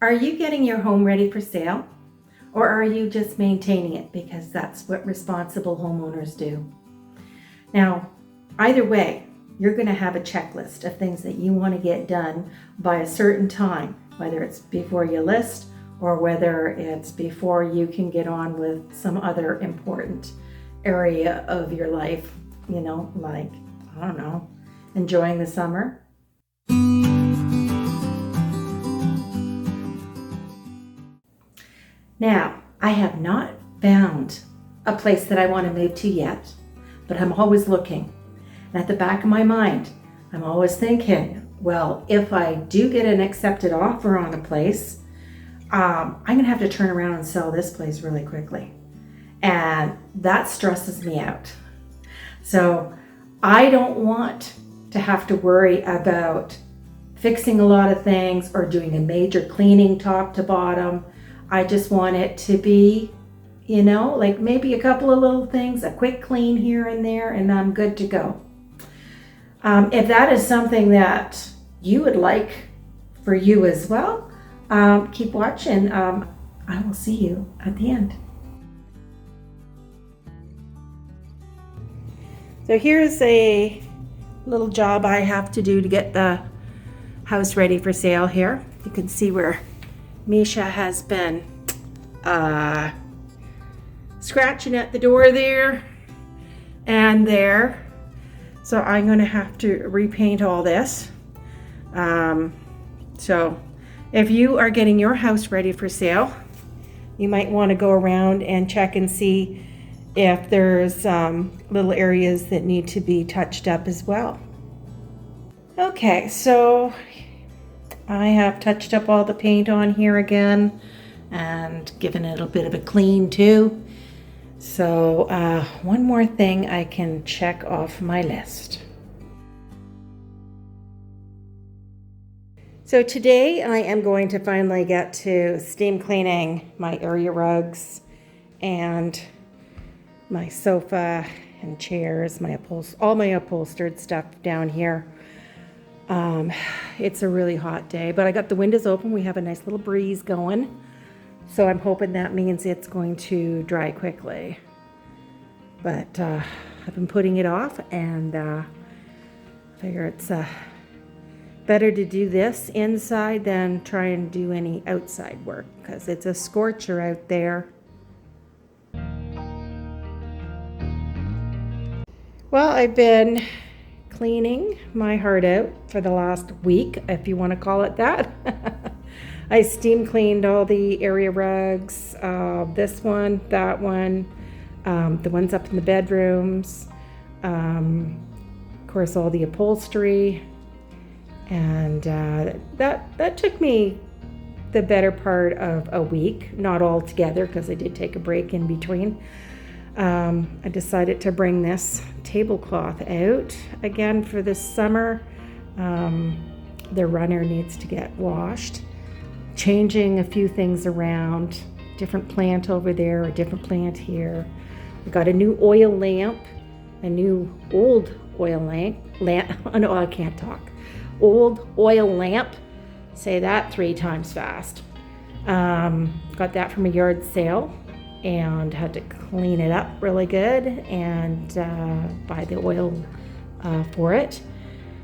Are you getting your home ready for sale? Or are you just maintaining it because that's what responsible homeowners do? Now, either way, you're going to have a checklist of things that you want to get done by a certain time, whether it's before you list or whether it's before you can get on with some other important area of your life, like, I don't know, enjoying the summer. Now, I have not found a place that I want to move to yet, but I'm always looking. And at the back of my mind, I'm always thinking, well, if I do get an accepted offer on a place, I'm going to have to turn around and sell this place really quickly. And that stresses me out. So I don't want to have to worry about fixing a lot of things or doing a major cleaning top to bottom. I just want it to be, like maybe a couple of little things, a quick clean here and there, and I'm good to go. If that is something that you would like for you as well, keep watching. I will see you at the end. So here's a little job I have to do to get the house ready for sale here. You can see where Misha has been scratching at the door there and there. So I'm going to have to repaint all this. So if you are getting your house ready for sale, you might want to go around and check and see if there's little areas that need to be touched up as well. Okay, so I have touched up all the paint on here again and given it a bit of a clean too. So one more thing I can check off my list. So today I am going to finally get to steam cleaning my area rugs and my sofa and chairs, all my upholstered stuff down here. It's a really hot day, but I got the windows open. We have a nice little breeze going. So I'm hoping that means it's going to dry quickly. But I've been putting it off and figure it's better to do this inside than try and do any outside work because it's a scorcher out there. Well, I've been cleaning my heart out for the last week, if you want to call it that. I steam cleaned all the area rugs, this one, that one, the ones up in the bedrooms, of course all the upholstery, and that took me the better part of a week, not all together because I did take a break in between. I decided to bring this tablecloth out again for this summer. The runner needs to get washed. Changing a few things around, different plant over there, a different plant here. I got a new oil lamp, a new old oil lamp. Oh no, I can't talk. Old oil lamp. Say that 3 times fast. Got that from a yard sale and had to clean it up really good and buy the oil for it.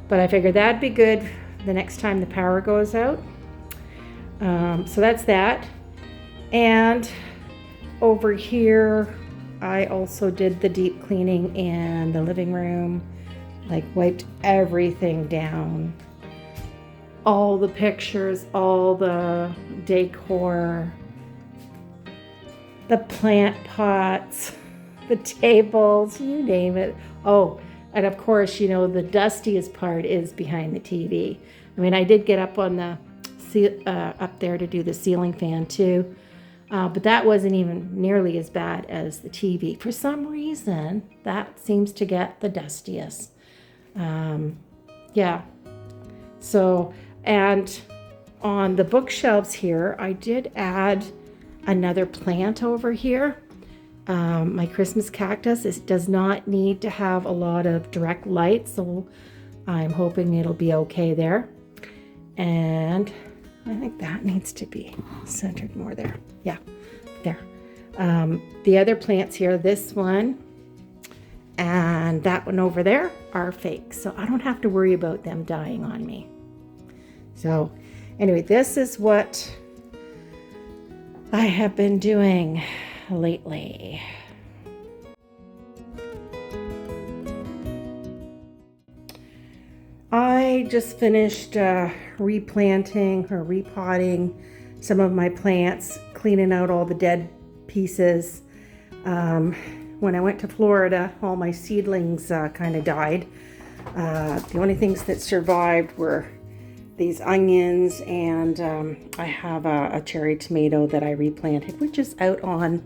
But I figured that'd be good the next time the power goes out. So that's that. And over here, I also did the deep cleaning in the living room, like wiped everything down. All the pictures, all the decor, the plant pots, the tables, you name it. Oh, and of course, the dustiest part is behind the TV. I mean, I did get up on the up there to do the ceiling fan too, but that wasn't even nearly as bad as the TV. For some reason, that seems to get the dustiest. Yeah. So, and on the bookshelves here, I did add another plant over here. My Christmas cactus does not need to have a lot of direct light, so I'm hoping it'll be okay there. And I think that needs to be centered more there. Yeah, there. The other plants here, this one and that one over there, are fake. So I don't have to worry about them dying on me. So anyway, this is what I have been doing lately. I just finished replanting or repotting some of my plants, cleaning out all the dead pieces. When I went to Florida, all my seedlings kind of died. The only things that survived were these onions, and I have a cherry tomato that I replanted, which is out on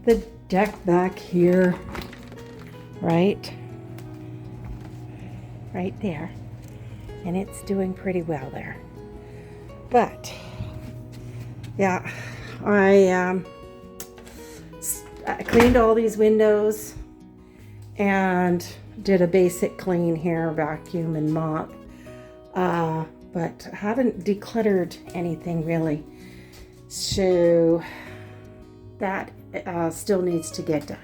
the deck back here, right there. And it's doing pretty well there. But yeah, I cleaned all these windows and did a basic clean here, vacuum and mop, but haven't decluttered anything really. So that still needs to get done.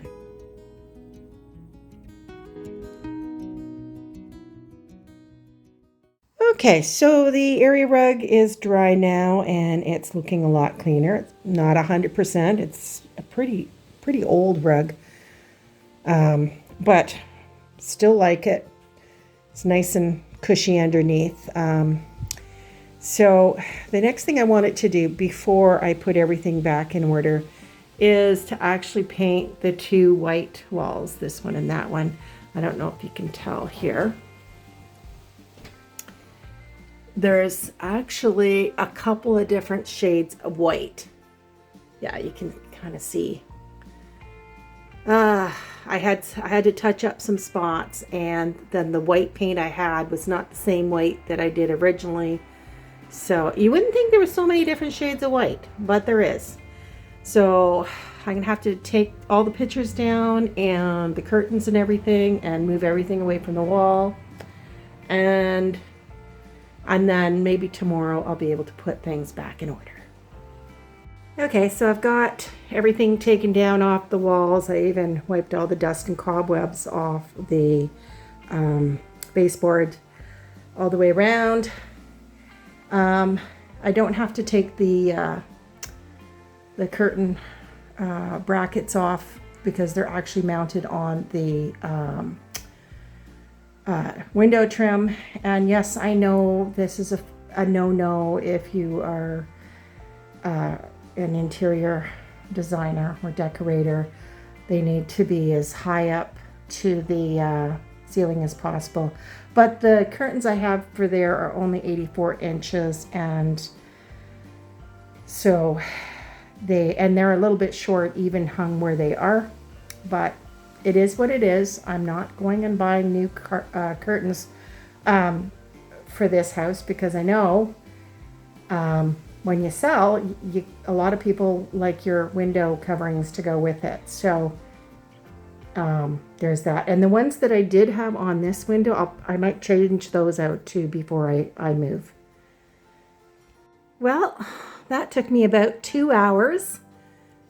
Okay, so the area rug is dry now and it's looking a lot cleaner. It's not 100%. It's a pretty old rug, but still like it. It's nice and cushy underneath. So the next thing I wanted to do before I put everything back in order is to actually paint the two white walls, this one and that one. I don't know if you can tell here. There's actually a couple of different shades of white. Yeah, you can kind of see. I had to touch up some spots, and then the white paint I had was not the same white that I did originally. So you wouldn't think there were so many different shades of white, but there is. So I'm gonna have to take all the pictures down and the curtains and everything and move everything away from the wall. And then maybe tomorrow I'll be able to put things back in order. Okay, so I've got everything taken down off the walls. I even wiped all the dust and cobwebs off the baseboard all the way around. I don't have to take the curtain brackets off because they're actually mounted on the window trim. And yes, I know this is a no-no if you are an interior designer or decorator. They need to be as high up to the ceiling as possible. But the curtains I have for there are only 84 inches, and so they're a little bit short even hung where they are, but it is what it is. I'm not going and buying new curtains for this house because I know when you sell, a lot of people like your window coverings to go with it. So there's that. And the ones that I did have on this window, I might change those out too before I move. Well, that took me about 2 hours,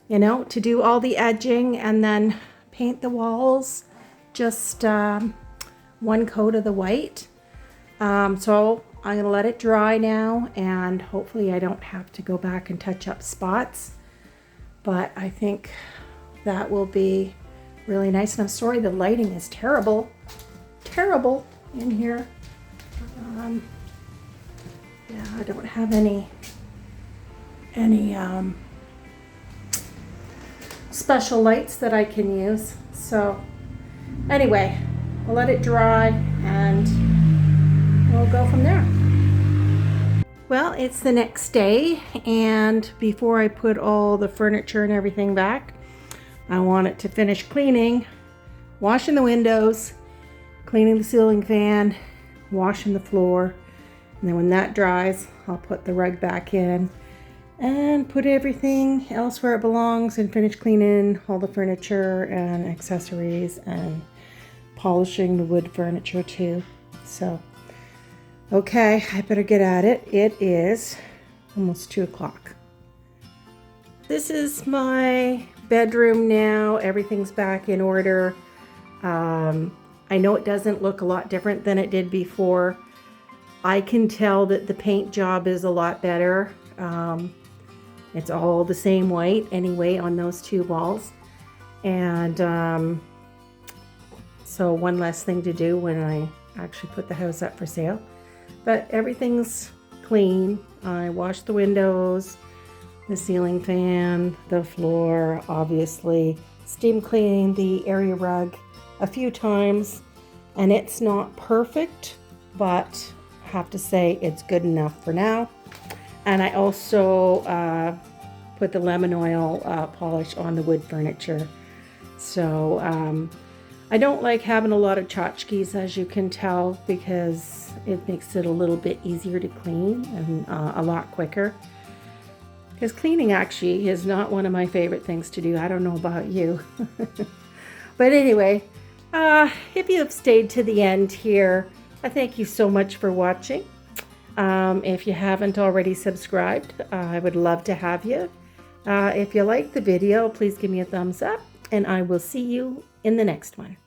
to do all the edging and then paint the walls, just one coat of the white. So I'm gonna let it dry now, and hopefully I don't have to go back and touch up spots, but I think that will be really nice. And I'm sorry the lighting is terrible in here. Yeah, I don't have any special lights that I can use. So anyway, I'll let it dry and we'll go from there. Well, it's the next day, and before I put all the furniture and everything back, I want it to finish cleaning, washing the windows, cleaning the ceiling fan, washing the floor, and then when that dries, I'll put the rug back in and put everything else where it belongs and finish cleaning all the furniture and accessories and polishing the wood furniture too. So, okay, I better get at it. It is almost 2 o'clock. This is my bedroom now. Everything's back in order. I know it doesn't look a lot different than it did before. I can tell that the paint job is a lot better. It's all the same white anyway on those 2 walls. And so one less thing to do when I actually put the house up for sale. But everything's clean. I washed the windows, the ceiling fan, the floor, obviously. Steam cleaned the area rug a few times, and it's not perfect, but I have to say it's good enough for now. And I also put the lemon oil polish on the wood furniture. So I don't like having a lot of tchotchkes, as you can tell, because it makes it a little bit easier to clean and a lot quicker. Because cleaning actually is not one of my favorite things to do. I don't know about you. But anyway, if you have stayed to the end here, I thank you so much for watching. If you haven't already subscribed, I would love to have you. If you like the video, please give me a thumbs up, and I will see you in the next one.